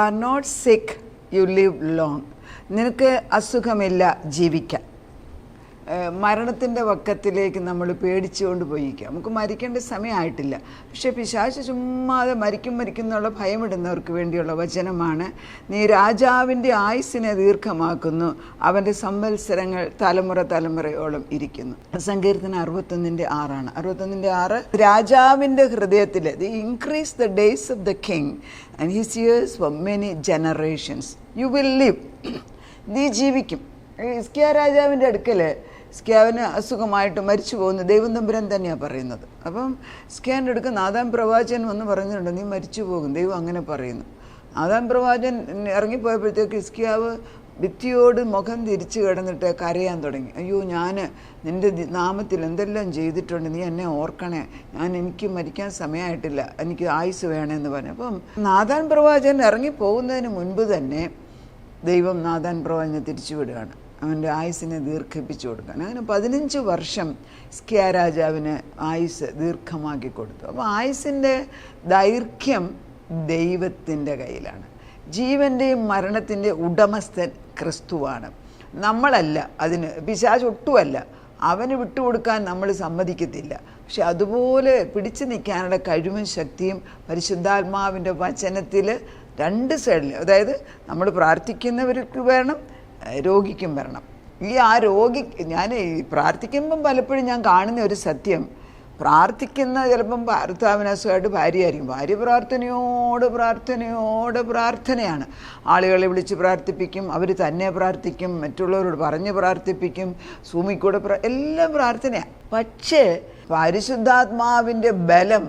Are not സിക്ക്, you live long. നിനക്ക് അസുഖമില്ല, ജീവിക്കാം. മരണത്തിൻ്റെ വക്കത്തിലേക്ക് നമ്മൾ പേടിച്ചുകൊണ്ട് പോയിരിക്കുക. നമുക്ക് മരിക്കേണ്ട സമയമായിട്ടില്ല. പക്ഷേ പിശാച് ചുമ്മാതെ മരിക്കും എന്നുള്ള ഭയമിടുന്നവർക്ക് വേണ്ടിയുള്ള വചനമാണ്. നീ രാജാവിൻ്റെ ആയുസ്സിനെ ദീർഘമാക്കുന്നു, അവൻ്റെ സംവത്സരങ്ങൾ തലമുറയോളം ഇരിക്കുന്നു. സങ്കീർത്തനം 61:6 61:6. രാജാവിൻ്റെ ഹൃദയത്തിൽ the increase the days of the king and his years for many generations. You will live. നീ ജീവിക്കും. ഹിസ്കിയാ രാജാവിൻ്റെ അടുക്കൽ ഹിസ്കിയാവിന് അസുഖമായിട്ട് മരിച്ചു പോകുന്നു ദൈവം തമ്പുരാൻ തന്നെയാണ് പറയുന്നത്. അപ്പം ഹിസ്കിയാൻ്റെ അടുക്ക് നാഥാൻ പ്രവാചകൻ വന്ന് പറഞ്ഞിട്ടുണ്ട്, നീ മരിച്ചു പോകും. ദൈവം അങ്ങനെ പറയുന്നു. നാഥാൻ പ്രവാചകൻ ഇറങ്ങിപ്പോയപ്പോഴത്തേക്ക് ഹിസ്കിയാവ് ഭിത്തിയോട് മുഖം തിരിച്ചു കിടന്നിട്ട് കരയാൻ തുടങ്ങി. അയ്യോ, ഞാൻ നിൻ്റെ നാമത്തിൽ എന്തെല്ലാം ചെയ്തിട്ടുണ്ട്, നീ എന്നെ ഓർക്കണേ, എനിക്ക് മരിക്കാൻ സമയമായിട്ടില്ല, എനിക്ക് ആയുസ് വേണമെന്ന് പറഞ്ഞു. അപ്പം നാഥാൻ പ്രവാചകൻ ഇറങ്ങിപ്പോകുന്നതിന് മുൻപ് തന്നെ ദൈവം നാഥാൻ പ്രവാചകനെ തിരിച്ചു വിടുകയാണ്, അവൻ്റെ ആയുസ്സിനെ ദീർഘിപ്പിച്ചു കൊടുക്കാൻ. അങ്ങനെ 15 വർഷം ഹിസ്കിയാ രാജാവിന് ആയുസ് ദീർഘമാക്കി കൊടുത്തു. അപ്പോൾ ആയുസ്സിൻ്റെ ദൈർഘ്യം ദൈവത്തിൻ്റെ കയ്യിലാണ്. ജീവൻ്റെയും മരണത്തിൻ്റെ ഉടമസ്ഥൻ ക്രിസ്തുവാണ്, നമ്മളല്ല. അതിന് പിശാച് ഒട്ടുമല്ല. അവന് വിട്ടുകൊടുക്കാൻ നമ്മൾ സമ്മതിക്കത്തില്ല. പക്ഷെ അതുപോലെ പിടിച്ചു നിൽക്കാനുള്ള കഴിവും ശക്തിയും പരിശുദ്ധാത്മാവിൻ്റെ വചനത്തിൽ രണ്ട് സൈഡിൽ, അതായത് നമ്മൾ പ്രാർത്ഥിക്കുന്നവർക്ക് വേണം, രോഗിക്കും വരണം. ഞാൻ പ്രാർത്ഥിക്കുമ്പം പലപ്പോഴും ഞാൻ കാണുന്ന ഒരു സത്യം, പ്രാർത്ഥിക്കുന്ന ചിലപ്പം ഭർത്താവിനസുഖമായിട്ട് ഭാര്യയായിരിക്കും. ഭാര്യ പ്രാർത്ഥനയാണ്. ആളുകളെ വിളിച്ച് പ്രാർത്ഥിപ്പിക്കും, അവർ തന്നെ പ്രാർത്ഥിക്കും, മറ്റുള്ളവരോട് പറഞ്ഞ് പ്രാർത്ഥിപ്പിക്കും, സൂമിക്കൂടെ എല്ലാം പ്രാർത്ഥനയാണ്. പക്ഷേ പരിശുദ്ധാത്മാവിൻ്റെ ബലം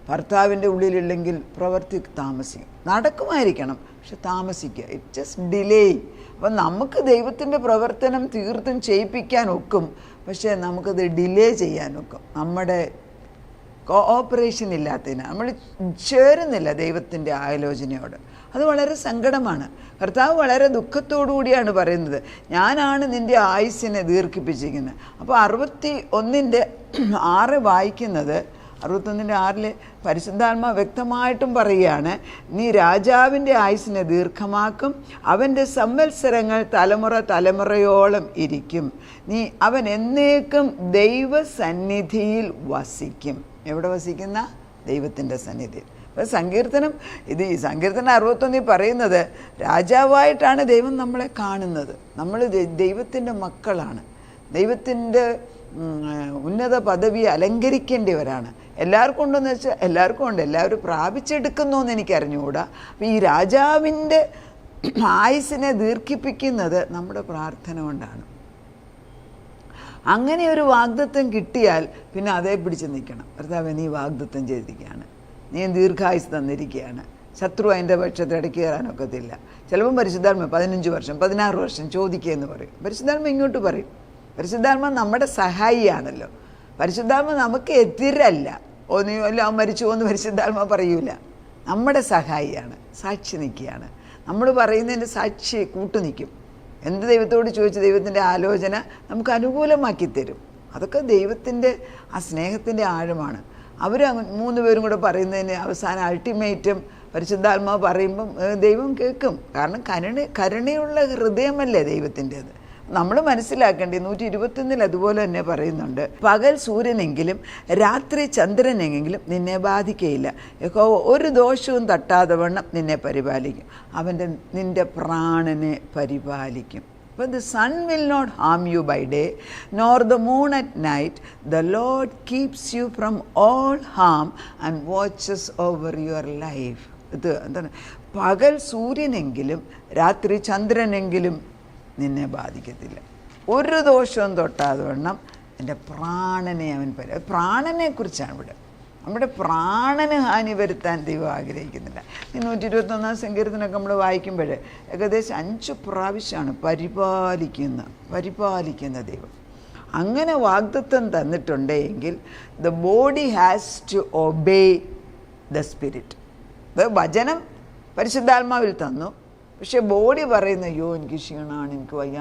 ഭർത്താവിൻ്റെ ഉള്ളിലില്ലെങ്കിൽ പ്രവൃത്തി താമസിക്കും. നടക്കുമായിരിക്കണം, പക്ഷെ താമസിക്കുക. It just delay. അപ്പം നമുക്ക് ദൈവത്തിൻ്റെ പ്രവർത്തനം തീർത്തും ചെയ്യിപ്പിക്കാൻ ഒക്കും, പക്ഷേ നമുക്കത് ഡിലേ ചെയ്യാനൊക്കും. നമ്മുടെ കോഓപ്പറേഷൻ ഇല്ലാത്തതിന് നമ്മൾ ചേരുന്നില്ല ദൈവത്തിൻ്റെ ആലോചനയോട്. അത് വളരെ സങ്കടമാണ്. കർത്താവ് വളരെ ദുഃഖത്തോടു കൂടിയാണ് പറയുന്നത്, ഞാനാണ് നിൻ്റെ ആയുസ്സിനെ ദീർഘിപ്പിച്ചിരിക്കുന്നത്. അപ്പോൾ 61:6 വായിക്കുന്നത്, 61:6 പരിശുദ്ധാത്മാ വ്യക്തമായിട്ടും പറയുകയാണ്, നീ രാജാവിൻ്റെ ആയുസ്സിനെ ദീർഘമാക്കും, അവൻ്റെ സംവത്സരങ്ങൾ തലമുറയോളം ഇരിക്കും, അവൻ എന്നേക്കും ദൈവസന്നിധിയിൽ വസിക്കും. എവിടെ വസിക്കുന്ന? ദൈവത്തിൻ്റെ സന്നിധിയിൽ. അപ്പോൾ സങ്കീർത്തനം 61 പറയുന്നത്, രാജാവായിട്ടാണ് ദൈവം നമ്മളെ കാണുന്നത്. നമ്മൾ ദൈവത്തിൻ്റെ മക്കളാണ്. ദൈവത്തിൻ്റെ ഉന്നത പദവി അലങ്കരിക്കേണ്ടവരാണ്. എല്ലാവർക്കും ഉണ്ടെന്ന് വെച്ചാൽ എല്ലാവർക്കും ഉണ്ട്, എല്ലാവരും പ്രാപിച്ചെടുക്കുന്നു എന്ന് എനിക്കറിഞ്ഞുകൂടാ. അപ്പോൾ ഈ രാജാവിൻ്റെ ആയുസ്സിനെ ദീർഘിപ്പിക്കുന്നത് നമ്മുടെ പ്രാർത്ഥന കൊണ്ടാണ്. അങ്ങനെ ഒരു വാഗ്ദത്തം കിട്ടിയാൽ പിന്നെ അതേ പിടിച്ച് നിൽക്കണം. കർത്താവേ, നീ വാഗ്ദത്തം ചെയ്തിരിക്കുകയാണ്, നീ ദീർഘായുസ് തന്നിരിക്കുകയാണ്, ശത്രു അതിൻ്റെ പക്ഷത്ത് ഇടയ്ക്ക് കയറാനൊക്കത്തില്ല. ചിലപ്പം പരിശുദ്ധാത്മ 15 വർഷം 16 വർഷം ചോദിക്കുകയെന്ന് പറയും. പരിശുദ്ധാത്മ ഇങ്ങോട്ട് പറയും. പരിശുദ്ധാത്മ നമ്മുടെ സഹായിയാണല്ലോ. പരിശുദ്ധാത്മ നമുക്ക് എതിരല്ല. അവൻ മരിച്ചു പോകുന്ന പരിശുദ്ധാത്മ പറയൂല. നമ്മുടെ സഹായിയാണ്, സാക്ഷി നിൽക്കുകയാണ്. നമ്മൾ പറയുന്നതിൻ്റെ സാക്ഷി കൂട്ടു നിൽക്കും. എന്ത് ദൈവത്തോട് ചോദിച്ച് ദൈവത്തിൻ്റെ ആലോചന നമുക്ക് അനുകൂലമാക്കി തരും. അതൊക്കെ ദൈവത്തിൻ്റെ ആ സ്നേഹത്തിൻ്റെ ആഴമാണ്. അവർ 3 പേരും കൂടെ പറയുന്നതിന് അവസാനം അൾട്ടിമേറ്റും പരിശുദ്ധാത്മാവ് പറയുമ്പം ദൈവം കേൾക്കും. കാരണം കരുണയുള്ള ഹൃദയമല്ലേ ദൈവത്തിൻ്റേത്. നമ്മൾ മനസ്സിലാക്കേണ്ടത് 121 അതുപോലെ തന്നെ പറയുന്നുണ്ട്, പകൽ സൂര്യനെങ്കിലും രാത്രി ചന്ദ്രനെങ്കിലും നിന്നെ ബാധിക്കയില്ല, യഹോവ ഒരു ദോഷവും തട്ടാതെ വണ്ണം നിന്നെ പരിപാലിക്കും, നിൻ്റെ പ്രാണനെ പരിപാലിക്കും. But the sun will not harm you by day, nor the moon at night. The Lord keeps you from all harm and watches over your life. ഇത് എന്താണ്? പകൽ സൂര്യനെങ്കിലും രാത്രി ചന്ദ്രനെങ്കിലും നിന്നെ ബാധിക്കത്തില്ല, ഒരു ദോഷവും തൊട്ടാതെ വണ്ണം എൻ്റെ പ്രാണനെ അവൻ പ്രാണനെക്കുറിച്ചാണ് ഇവിടെ. നമ്മുടെ പ്രാണന് ഹാനി വരുത്താൻ ദൈവം ആഗ്രഹിക്കുന്നില്ല. 121 സങ്കീർത്തനമൊക്കെ നമ്മൾ വായിക്കുമ്പോൾ ഏകദേശം 5 പ്രാവശ്യമാണ് പരിപാലിക്കുന്ന ദൈവം. അങ്ങനെ വാഗ്ദത്തം തന്നിട്ടുണ്ടെങ്കിൽ the body has to obey the spirit. വചനം പരിശുദ്ധാത്മാവിൽ തന്നു, പക്ഷെ ബോഡി പറയുന്ന അയ്യോ എനിക്ക് ക്ഷീണമാണ്, എനിക്ക് വയ്യ.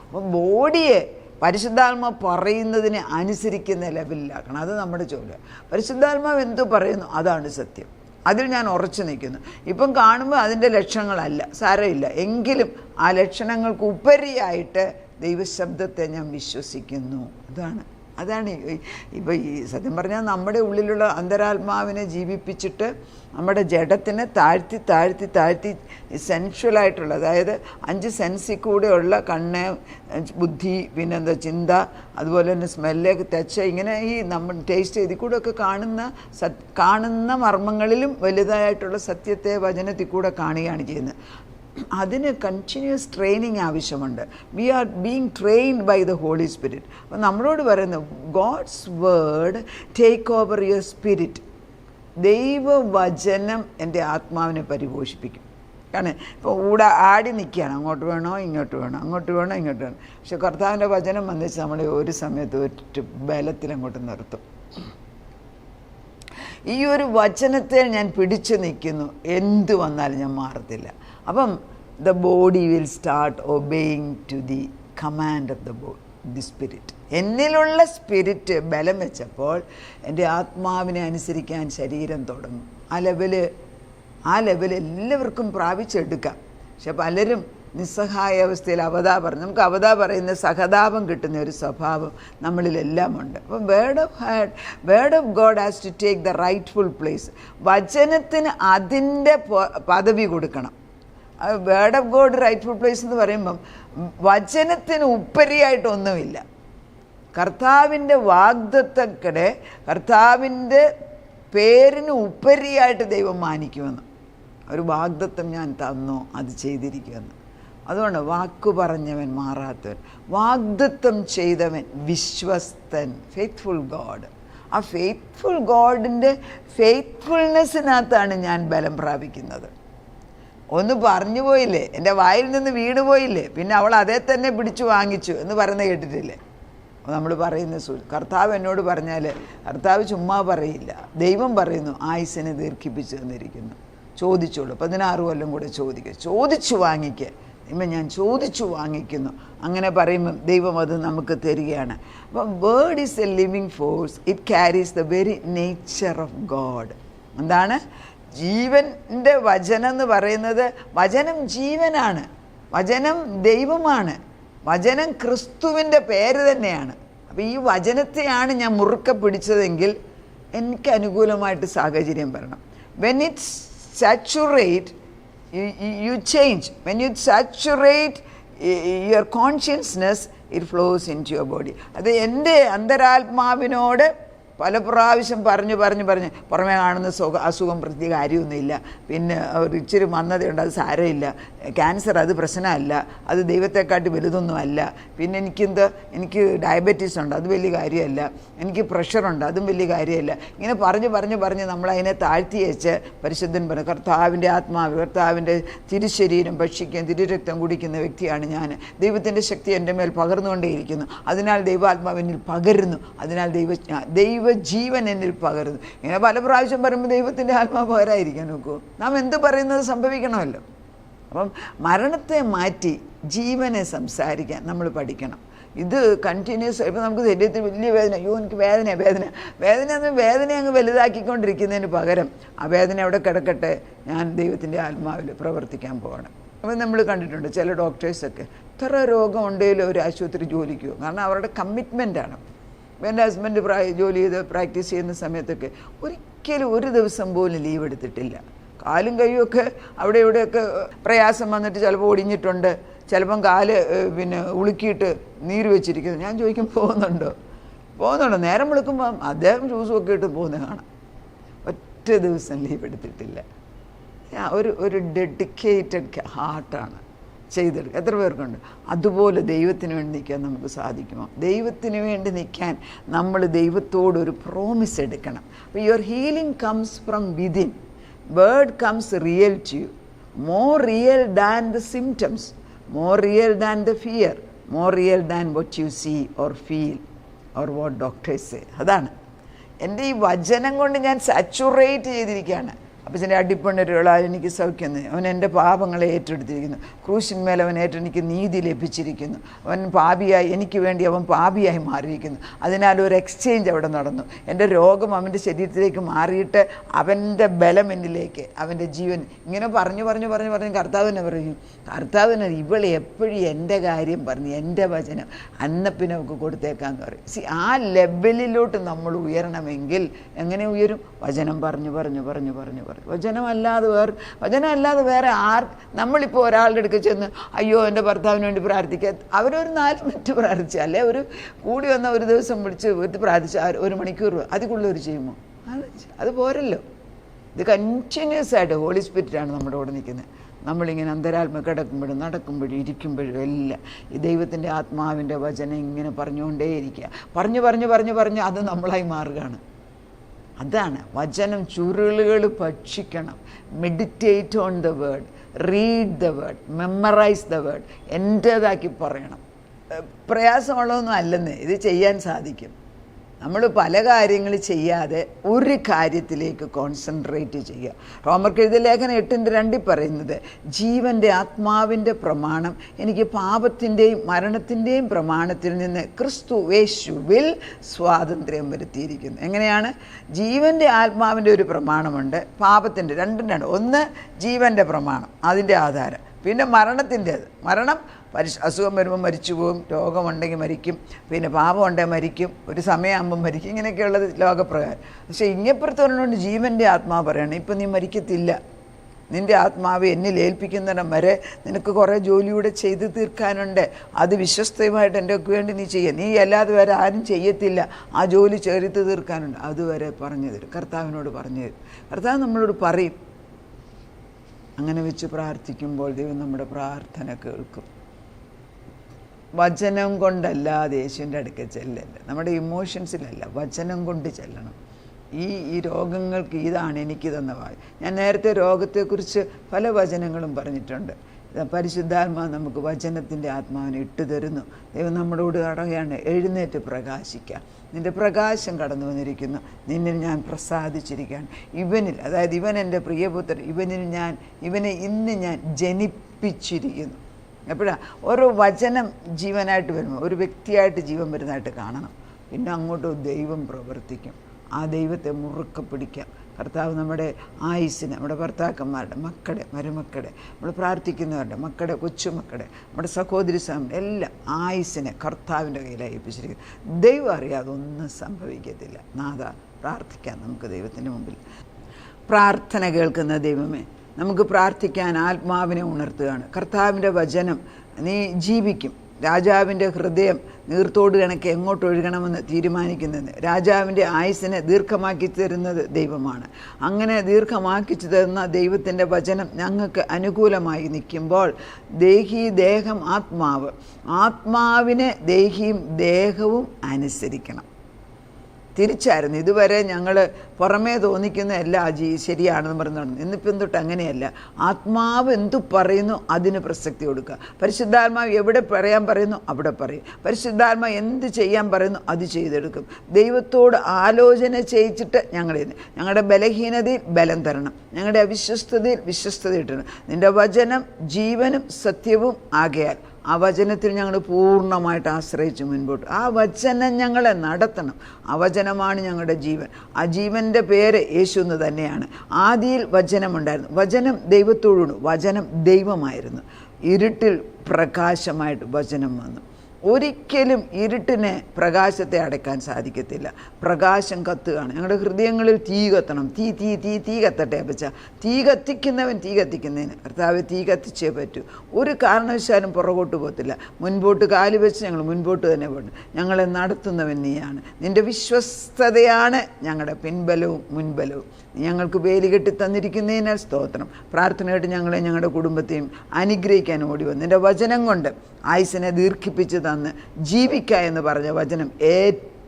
അപ്പം ബോഡിയെ പരിശുദ്ധാത്മാവ് പറയുന്നതിനെ അനുസരിക്കുന്ന ലെവലിലാക്കണം. അത് നമ്മുടെ ജോലി. പരിശുദ്ധാത്മാവ് എന്തു പറയുന്നു അതാണ് സത്യം. അതിൽ ഞാൻ ഉറച്ചു നിൽക്കുന്നു. ഇപ്പം കാണുമ്പോൾ അതിൻ്റെ ലക്ഷണങ്ങളല്ല, സാരമില്ല, എങ്കിലും ആ ലക്ഷണങ്ങൾക്ക് ഉപരിയായിട്ട് ദൈവശബ്ദത്തെ ഞാൻ വിശ്വസിക്കുന്നു. അതാണ് ഇപ്പോൾ ഈ സത്യം പറഞ്ഞാൽ നമ്മുടെ ഉള്ളിലുള്ള അന്തരാത്മാവിനെ ജീവിപ്പിച്ചിട്ട് നമ്മുടെ ജഡത്തിനെ താഴ്ത്തി സെൻഷ്വലായിട്ടുള്ള, അതായത് 5 സെൻസിൽ കൂടെയുള്ള കണ്ണ്, ബുദ്ധി, പിന്നെന്താ ചിന്ത, അതുപോലെ തന്നെ സ്മെല്ലേക്ക് ടച്ച്, ഇങ്ങനെ ഈ നമ്മൾ ടേസ്റ്റ് ഇതിൽ കൂടെയൊക്കെ കാണുന്ന മർമ്മങ്ങളിലും വലുതായിട്ടുള്ള സത്യത്തെ വചനത്തിൽ കൂടെ കാണുകയാണ് ചെയ്യുന്നത്. അതിന് കണ്ടിന്യൂസ് ട്രെയിനിങ് ആവശ്യമുണ്ട്. We are being trained by the holy spirit. അപ്പം നമ്മളോട് പറയുന്നു, God's word take over your spirit. ദൈവവചനം എൻ്റെ ആത്മാവിനെ പരിപോഷിപ്പിക്കും. കാരണം ഇപ്പോൾ ആടി നിൽക്കുകയാണ്, അങ്ങോട്ട് വേണോ ഇങ്ങോട്ട് വേണോ, അങ്ങോട്ട് വേണോ ഇങ്ങോട്ട് വേണം. പക്ഷെ കർത്താവിൻ്റെ വചനം വന്നിച്ച് നമ്മളെ ഒരു സമയത്ത് ഒരു ബലത്തിൽ അങ്ങോട്ട് നിർത്തും. ഈ ഒരു വചനത്തെ ഞാൻ പിടിച്ചു നിൽക്കുന്നു, എന്ത് വന്നാലും ഞാൻ മാറത്തില്ല. അപ്പം the body will start obeying to the command of the spirit. എന്നിലുള്ള സ്പിരിറ്റ് ബലം വെച്ചപ്പോൾ എൻ്റെ ആത്മാവിനെ അനുസരിക്കാൻ ശരീരം തുടങ്ങും. ആ ലെവല് എല്ലാവർക്കും പ്രാപിച്ചെടുക്കാം. പക്ഷെ പലരും നിസ്സഹായ അവസ്ഥയിൽ നമുക്ക് പറയുന്ന സഹതാപം കിട്ടുന്ന ഒരു സ്വഭാവം നമ്മളിലെല്ലാം ഉണ്ട്. അപ്പം word of God has to take the rightful place. വചനത്തിന് അതിൻ്റെ പദവി കൊടുക്കണം. Word of God rightful place എന്ന് പറയുമ്പം വചനത്തിന് ഉപരിയായിട്ടൊന്നുമില്ല. കർത്താവിൻ്റെ വാഗ്ദത്തക്കടെ കർത്താവിൻ്റെ പേരിന് ഉപരിയായിട്ട് ദൈവം മാനിക്കുമെന്ന്. ഒരു വാഗ്ദത്തം ഞാൻ തന്നോ അത് ചെയ്തിരിക്കുമെന്ന്. അതുകൊണ്ട് വാക്കു പറഞ്ഞവൻ മാറാത്തവൻ, വാഗ്ദത്തം ചെയ്തവൻ വിശ്വസ്തൻ, ഫെയ്ത്ത്ഫുൾ ഗോഡ്. ആ ഫെയ്ത്ത്ഫുൾ ഗോഡിൻ്റെ ഫെയ്ത്ത്ഫുൾനെസ്സിനകത്താണ് ഞാൻ ബലം പ്രാപിക്കുന്നത്. ഒന്ന് പറഞ്ഞു പോയില്ലേ, എൻ്റെ വായിൽ നിന്ന് വീണ് പോയില്ലേ, പിന്നെ അവൾ അതേ തന്നെ പിടിച്ചു വാങ്ങിച്ചു എന്ന് പറയുന്നത് കേട്ടിട്ടില്ലേ? നമ്മൾ പറയുന്ന കർത്താവ് എന്നോട് പറഞ്ഞാൽ കർത്താവ് ചുമ്മാ പറയില്ല. ദൈവം പറയുന്നു, ആയുസ്സിനെ ദീർഘിപ്പിച്ചു തന്നിരിക്കുന്നു, ചോദിച്ചോളൂ, 16 കൊല്ലം കൂടെ ചോദിച്ചു വാങ്ങിക്കുക. ഇപ്പം ഞാൻ ചോദിച്ചു വാങ്ങിക്കുന്നു. അങ്ങനെ പറയുമ്പം ദൈവം അത് നമുക്ക് തരികയാണ്. അപ്പം word is A living force. It carries the very nature of God. എന്താണ് ജീവൻ്റെ വചനം എന്ന് പറയുന്നത്? വചനം ജീവനാണ്, വചനം ദൈവമാണ്, വചനം ക്രിസ്തുവിൻ്റെ പേര് തന്നെയാണ്. അപ്പോൾ ഈ വചനത്തെയാണ് ഞാൻ മുറുക്കെ പിടിച്ചതെങ്കിൽ എനിക്ക് അനുകൂലമായിട്ട് സാഹചര്യം വരണം. When it's saturate, you change. When you saturate your consciousness, it flows into your body. അത് എൻ്റെ അന്തരാത്മാവിനോട് പല പ്രാവശ്യം പറഞ്ഞ് പുറമേ കാണുന്ന അസുഖം പ്രത്യേക കാര്യമൊന്നുമില്ല, പിന്നെ ഒരു ഇച്ചിരി മന്ദതയുണ്ട്, അത് സാരമില്ല, ക്യാൻസർ അത് പ്രശ്നമല്ല, അത് ദൈവത്തെക്കാട്ടി വലുതൊന്നുമല്ല, പിന്നെ എനിക്ക് ഡയബറ്റീസ് ഉണ്ട്, അത് വലിയ കാര്യമല്ല, എനിക്ക് പ്രഷറുണ്ട്, അതും വലിയ കാര്യമല്ല. ഇങ്ങനെ പറഞ്ഞ് നമ്മളതിനെ താഴ്ത്തി വെച്ച് പരിശുദ്ധൻ പറഞ്ഞു, കർത്താവിൻ്റെ ആത്മാവ്, കർത്താവിൻ്റെ തിരുശരീരം ഭക്ഷിക്കുകയും തിരുരക്തം കുടിക്കുന്ന വ്യക്തിയാണ് ഞാൻ. ദൈവത്തിൻ്റെ ശക്തി എൻ്റെ മേൽ പകർന്നുകൊണ്ടേയിരിക്കുന്നു, അതിനാൽ ദൈവാത്മാവ് എന്നിൽ പകരുന്നു, അതിനാൽ ദൈവജീവൻ എന്നിൽ പകരുന്നു. ഇങ്ങനെ പല പ്രാവശ്യം പറയുമ്പോൾ ദൈവത്തിൻ്റെ ആത്മാവ് പകരായിരിക്കാൻ നോക്കൂ. നാം എന്ത് പറയുന്നത് സംഭവിക്കണമല്ലോ. അപ്പം മരണത്തെ മാറ്റി ജീവനെ സംസാരിക്കാൻ നമ്മൾ പഠിക്കണം. ഇത് കണ്ടിന്യൂസ്. ഇപ്പം നമുക്ക് ശരീരത്തിൽ വലിയ വേദന, എനിക്ക് വേദന അങ്ങ് വലുതാക്കിക്കൊണ്ടിരിക്കുന്നതിന് പകരം ആ വേദന അവിടെ കിടക്കട്ടെ, ഞാൻ ദൈവത്തിൻ്റെ ആത്മാവിൽ പ്രവർത്തിക്കാൻ പോകണം. അപ്പം നമ്മൾ കണ്ടിട്ടുണ്ട് ചില ഡോക്ടേഴ്സൊക്കെ എത്ര രോഗം ഉണ്ടെങ്കിലും ഒരു ആശുപത്രി ജോലിക്ക് പോകും. കാരണം അവരുടെ കമ്മിറ്റ്മെൻറ്റാണ്. എൻ്റെ ഹസ്ബൻഡ് ജോലി ചെയ്ത് പ്രാക്ടീസ് ചെയ്യുന്ന സമയത്തൊക്കെ ഒരിക്കലും ഒരു ദിവസം പോലും ലീവ് എടുത്തിട്ടില്ല. കാലും കൈയൊക്കെ അവിടെ ഇവിടെയൊക്കെ പ്രയാസം വന്നിട്ട് ചിലപ്പോൾ ഒടിഞ്ഞിട്ടുണ്ട്, ചിലപ്പം കാല് ഉളുക്കിയിട്ട് നീര് വെച്ചിരിക്കുന്നു. ഞാൻ ചോദിക്കും പോകുന്നുണ്ടോ, നേരം വിളിക്കുമ്പം അദ്ദേഹം ഷൂസും ഒക്കെ ഇട്ട് പോകുന്നത് കാണാം. ഒറ്റ ദിവസം ലീവ് എടുത്തിട്ടില്ല. ഒരു ഡെഡിക്കേറ്റഡ് ഹാർട്ടാണ് ചെയ്തെടുക്കുക. എത്ര പേർക്കുണ്ട്? അതുപോലെ ദൈവത്തിന് വേണ്ടി നിൽക്കാൻ നമുക്ക് സാധിക്കുമോ? ദൈവത്തിന് വേണ്ടി നിൽക്കാൻ നമ്മൾ ദൈവത്തോടൊരു പ്രോമിസ് എടുക്കണം. അപ്പോൾ your healing comes from within. Word comes real to you, more real than the symptoms, more real than the fear, more real than what you see or feel or what doctors say. അതാണ് എൻ്റെ ഈ വചനം കൊണ്ട് ഞാൻ saturate ചെയ്തിരിക്കുകയാണ്. അപ്പച്ചൻ്റെ അടിപ്പണ്ണരുകളാൽ എനിക്ക് സൗഖ്യം തന്നു. അവൻ എൻ്റെ പാപങ്ങളെ ഏറ്റെടുത്തിരിക്കുന്നു. ക്രൂശിന്മേൽ അവൻ എനിക്ക് നീതി ലഭിച്ചിരിക്കുന്നു. അവൻ പാപിയായി, എനിക്ക് വേണ്ടി അവൻ പാപിയായി മാറിയിരിക്കുന്നു. അതിനാൽ ഒരു എക്സ്ചേഞ്ച് അവിടെ നടന്നു. എൻ്റെ രോഗം അവൻ്റെ ശരീരത്തിലേക്ക് മാറിയിട്ട് അവൻ്റെ ബലം എന്നിലേക്ക്, അവൻ്റെ ജീവൻ. ഇങ്ങനെ പറഞ്ഞു കർത്താവിനെ പറയും, കർത്താവിന് ഇവളെ എപ്പോഴും എൻ്റെ കാര്യം പറഞ്ഞ് എൻ്റെ വചനം അന്നപ്പിനെ അവൾക്ക് കൊടുത്തേക്കാന്ന് പറയും. ആ ലെവലിലോട്ട് നമ്മൾ ഉയരണമെങ്കിൽ എങ്ങനെ ഉയരും? വചനം പറഞ്ഞു. വചനമല്ലാതെ വേറെ നമ്മളിപ്പോൾ ഒരാളുടെ അടുക്ക ചെന്ന് അയ്യോ എൻ്റെ ഭർത്താവിന് വേണ്ടി പ്രാർത്ഥിക്കുക, അവരൊരു 4 മിനിറ്റ് പ്രാർത്ഥിച്ച, അല്ലെ ഒരു കൂടി വന്ന ഒരു ദിവസം വിളിച്ച് പ്രാർത്ഥിച്ച 1 മണിക്കൂർ അതിക്കുള്ളവർ ചെയ്യുമോ? അത് പോരല്ലോ. ഇത് കണ്ടിന്യൂസ് ആയിട്ട് ഹോളി സ്പിരിറ്റാണ് നമ്മുടെ കൂടെ നിൽക്കുന്നത്. നമ്മളിങ്ങനെ അന്തരാത്മ കിടക്കുമ്പോഴും നടക്കുമ്പോഴും ഇരിക്കുമ്പോഴും എല്ലാം ഈ ദൈവത്തിൻ്റെ ആത്മാവിൻ്റെ വചനം ഇങ്ങനെ പറഞ്ഞുകൊണ്ടേയിരിക്കുക. പറഞ്ഞ് അത് നമ്മളായി മാറുകയാണ്. അതാണ് വചനം. ചുരുളുകൾ ഭക്ഷിക്കണം. Meditate on the word, read the word, memorise the word. എൻ്റേതാക്കി പറയണം. പ്രയാസമുള്ളതൊന്നും അല്ലെന്ന്, ഇത് ചെയ്യാൻ സാധിക്കും. നമ്മൾ പല കാര്യങ്ങൾ ചെയ്യാതെ ഒരു കാര്യത്തിലേക്ക് കോൺസെൻട്രേറ്റ് ചെയ്യുക. റോമർക്കെഴുതിയ ലേഖനം 8:2 പറയുന്നത്, ജീവൻ്റെ ആത്മാവിൻ്റെ പ്രമാണം എനിക്ക് പാപത്തിൻ്റെയും മരണത്തിൻ്റെയും പ്രമാണത്തിൽ നിന്ന് ക്രിസ്തു യേശുവിൽ സ്വാതന്ത്ര്യം വരുത്തിയിരിക്കുന്നു. എങ്ങനെയാണ്? ജീവൻ്റെ ആത്മാവിൻ്റെ ഒരു പ്രമാണമുണ്ട്, പാപത്തിൻ്റെ രണ്ടും. ഒന്ന് ജീവൻ്റെ പ്രമാണം, അതിൻ്റെ ആധാരം. പിന്നെ മരണത്തിൻ്റേത്. മരണം അസുഖം വരുമ്പോൾ മരിച്ചു പോകും, രോഗമുണ്ടെങ്കിൽ മരിക്കും, പിന്നെ പാപമുണ്ടെങ്കിൽ മരിക്കും, ഒരു സമയമാകുമ്പം മരിക്കും. ഇങ്ങനെയൊക്കെയുള്ളത് ലോകപ്രകാരം. പക്ഷേ ഇങ്ങപ്പുറത്തോണ്ട് ജീവൻ്റെ ആത്മാവ് പറയണം, ഇപ്പം നീ മരിക്കത്തില്ല, നിൻ്റെ ആത്മാവ് എന്നിൽ ഏൽപ്പിക്കുന്നിടം വരെ നിനക്ക് കുറേ ജോലിയൂടെ ചെയ്ത് തീർക്കാനുണ്ട്. അത് വിശ്വസ്തമായിട്ട് എൻ്റെ വേണ്ടി നീ ചെയ്യുക. നീ അല്ലാതെ വേറെ ആരും ചെയ്യത്തില്ല. ആ ജോലി ചെയ്ത് തീർക്കാനുണ്ട്. അതുവരെ പറഞ്ഞു തരും. കർത്താവിനോട് പറഞ്ഞു തരും. കർത്താവ് നമ്മളോട് പറയും. അങ്ങനെ വെച്ച് പ്രാർത്ഥിക്കുമ്പോൾ ദൈവം നമ്മുടെ പ്രാർത്ഥന കേൾക്കും. വചനം കൊണ്ടല്ലാതെ യേശുവിൻ്റെ അടുക്കൽ ചെല്ലല്ല. നമ്മുടെ ഇമോഷൻസിലല്ല, വചനം കൊണ്ട് ചെല്ലണം. ഈ രോഗങ്ങൾക്ക് ഇതാണ് എനിക്ക് തന്ന വായു. ഞാൻ നേരത്തെ രോഗത്തെക്കുറിച്ച് പല വചനങ്ങളും പറഞ്ഞിട്ടുണ്ട്. പരിശുദ്ധാത്മാവ് നമുക്ക് വചനത്തിൻ്റെ ആത്മാവിനെ ഇട്ടു തരുന്നു. ദൈവം നമ്മളോട് പറയുകയാണ്, എഴുന്നേറ്റ് പ്രകാശിക്കാം, നിൻ്റെ പ്രകാശം കടന്നു വന്നിരിക്കുന്നു, നിന്നിൽ ഞാൻ പ്രസാദിച്ചിരിക്കുകയാണ്. ഇവനിൽ, അതായത് ഇവൻ എൻ്റെ പ്രിയപുത്രൻ, ഇവനെ ഇന്ന് ഞാൻ ജനിപ്പിച്ചിരിക്കുന്നു. എപ്പോഴാണ്? ഓരോ വചനം ജീവനായിട്ട് വരുമ്പോൾ, ഒരു വ്യക്തിയായിട്ട് ജീവൻ വരുന്നതായിട്ട് കാണണം. പിന്നെ അങ്ങോട്ട് ദൈവം പ്രവർത്തിക്കും. ആ ദൈവത്തെ മുറുക്കെ പിടിക്കാം. കർത്താവ് നമ്മുടെ ആയുസ്സിന്, നമ്മുടെ ഭർത്താക്കന്മാരുടെ, മക്കളുടെ, മരുമക്കളുടെ, നമ്മൾ പ്രാർത്ഥിക്കുന്നവരുടെ മക്കളുടെ, കൊച്ചുമക്കളുടെ, നമ്മുടെ സഹോദരി എല്ലാം ആയുസ്സിനെ കർത്താവിൻ്റെ കയ്യിലായി ഏൽപ്പിച്ചിരിക്കുന്നു. ദൈവം അറിയാതെ ഒന്നും സംഭവിക്കത്തില്ല. നാഥ, പ്രാർത്ഥിക്കാം നമുക്ക് ദൈവത്തിൻ്റെ മുമ്പിൽ. പ്രാർത്ഥന കേൾക്കുന്ന ദൈവമേ, നമുക്ക് പ്രാർത്ഥിക്കാൻ ആത്മാവിനെ ഉണർത്തുകയാണ്. കർത്താവിൻ്റെ വചനം നീ ജീവിക്കും. രാജാവിൻ്റെ ഹൃദയം നീർത്തോട് കണക്ക് എങ്ങോട്ട് ഒഴുകണമെന്ന് തീരുമാനിക്കുന്നത്, രാജാവിൻ്റെ ആയുസ്സിനെ ദീർഘമാക്കി തരുന്നത് ദൈവമാണ്. അങ്ങനെ ദീർഘമാക്കി തരുന്ന ദൈവത്തിൻ്റെ വചനം ഞങ്ങൾക്ക് അനുകൂലമായി നിൽക്കുമ്പോൾ ദേഹം ആത്മാവ്, ആത്മാവിനെ ദേഹിയും ദേഹവും അനുസരിക്കണം. തിരിച്ചായിരുന്നു. ഇതുവരെ ഞങ്ങൾ പുറമേ തോന്നിക്കുന്ന എല്ലാ ശരിയാണെന്ന് പറഞ്ഞു. ഇന്നിപ്പം തൊട്ട് അങ്ങനെയല്ല. ആത്മാവ് എന്തു പറയുന്നു അതിന് പ്രസക്തി കൊടുക്കുക. പരിശുദ്ധാത്മാവ് എവിടെ പറയാൻ പറയുന്നു അവിടെ പറയും. പരിശുദ്ധാത്മാവ് എന്ത് ചെയ്യാൻ പറയുന്നു അത് ചെയ്തെടുക്കും. ദൈവത്തോട് ആലോചന ചെയ്യിച്ചിട്ട് ഞങ്ങളുടെ ബലഹീനതയിൽ ബലം തരണം, ഞങ്ങളുടെ അവിശ്വസ്തതയിൽ വിശ്വസ്തത ഇട്ടണം. നിൻ്റെ വചനം ജീവനും സത്യവും ആകയാൽ ആ വചനത്തിൽ ഞങ്ങൾ പൂർണ്ണമായിട്ട് ആശ്രയിച്ച് മുൻപോട്ട്. ആ വചനം ഞങ്ങളെ നടത്തണം. ആ വചനമാണ് ഞങ്ങളുടെ ജീവൻ. ആ ജീവൻ്റെ പേര് യേശു എന്ന് തന്നെയാണ്. ആദിയിൽ വചനമുണ്ടായിരുന്നു. വചനം ദൈവത്തോടുണ്ട്. വചനം ദൈവമായിരുന്നു. ഇരുട്ടിൽ പ്രകാശമായിട്ട് വചനം വന്നു. ഒരിക്കലും ഇരുട്ടിനെ പ്രകാശത്തെ അടയ്ക്കാൻ സാധിക്കത്തില്ല. പ്രകാശം കത്തുകയാണ്. ഞങ്ങളുടെ ഹൃദയങ്ങളിൽ തീ കത്തണം. തീ തീ തീ തീ കത്തട്ടെ അപ്പച്ച. തീ കത്തിക്കുന്നവൻ തീ കത്തിക്കുന്നതിന് കർത്താവ് തീ കത്തിച്ചേ പറ്റൂ. ഒരു കാരണവശാലും പുറകോട്ട് പോകത്തില്ല. മുൻപോട്ട് കാല് വെച്ച് ഞങ്ങൾ മുൻപോട്ട് തന്നെ പോകണം. ഞങ്ങളെ നടത്തുന്നവൻ നീയാണ്. നിൻ്റെ വിശ്വസ്തതയാണ് ഞങ്ങളുടെ പിൻബലവും മുൻബലവും. ഞങ്ങൾക്ക് വേലി കെട്ടി തന്നിരിക്കുന്നതിനാൽ സ്തോത്രം. പ്രാർത്ഥനയായിട്ട് ഞങ്ങളെ ഞങ്ങളുടെ കുടുംബത്തെയും അനുഗ്രഹിക്കാൻ ഓടി വന്നു. നിൻ്റെ വചനം കൊണ്ട് ആയുസ്സിനെ ദീർഘിപ്പിച്ച് തന്ന് ജീവിക്കുക എന്ന് പറഞ്ഞ വചനം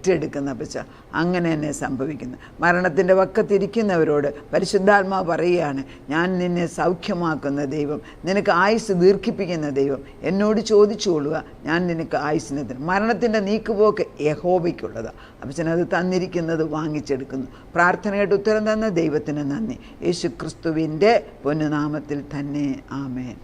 ഏറ്റെടുക്കുന്ന അപ്പച്ച. അങ്ങനെ തന്നെ സംഭവിക്കുന്നു. മരണത്തിൻ്റെ വക്കത്തിരിക്കുന്നവരോട് പരിശുദ്ധാത്മാവ് പറയുകയാണ്, ഞാൻ നിന്നെ സൗഖ്യമാക്കുന്ന ദൈവം, നിനക്ക് ആയുസ് ദീർഘിപ്പിക്കുന്ന ദൈവം. എന്നോട് ചോദിച്ചു കൊള്ളുക, ഞാൻ നിനക്ക് ആയുസ്സിനെ തരും. മരണത്തിൻ്റെ നീക്കുപോക്ക് യഹോവയ്ക്കുള്ളതാണ്. അപ്പച്ചനത് തന്നിരിക്കുന്നത് വാങ്ങിച്ചെടുക്കുന്നു. പ്രാർത്ഥനയായിട്ട് ഉത്തരം തന്ന ദൈവത്തിന് നന്ദി. യേശു ക്രിസ്തുവിൻ്റെ പൊന്നുനാമത്തിൽ തന്നെ. ആമേൻ.